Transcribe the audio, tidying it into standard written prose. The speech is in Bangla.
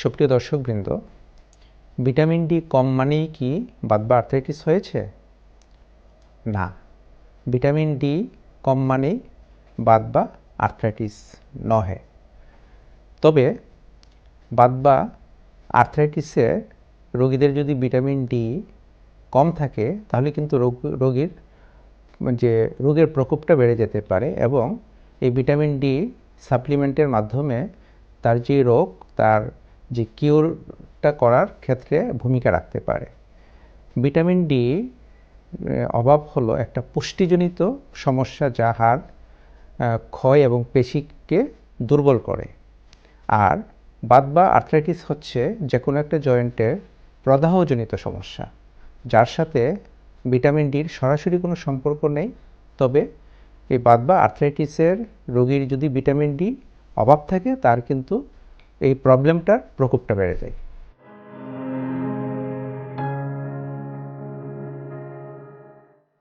সুপ্রিয় দর্শকবৃন্দ, ভিটামিন ডি কম মানেই কি বাত বা আর্থ্রাইটিস হয়েছে? না, ভিটামিন ডি কম মানেই বাত বা আর্থ্রাইটিস নহে। তবে বাত বা আর্থ্রাইটিসে রোগীদের যদি ভিটামিন ডি কম থাকে তাহলে কিন্তু রোগীর রোগের প্রকোপটা বেড়ে যেতে পারে এবং এই ভিটামিন ডি সাপ্লিমেন্টের মাধ্যমে তার যে রোগ তার যে কিউরটা করার ক্ষেত্রে ভূমিকা রাখতে পারে। ভিটামিন ডি অভাব হলো একটা পুষ্টিজনিত সমস্যা যা হাড় ক্ষয় এবং পেশিকে দুর্বল করে। আর বাত বা আর্থ্রাইটিস হচ্ছে যে কোনো একটা জয়েন্টের প্রদাহজনিত সমস্যা, যার সাথে ভিটামিন ডির সরাসরি কোনো সম্পর্ক নেই। তবে এই বাত বা আর্থ্রাইটিসের রোগীর যদি ভিটামিন ডি অভাব থাকে তার কিন্তু এই প্রবলেমটার প্রকোপটা বেড়ে যায়।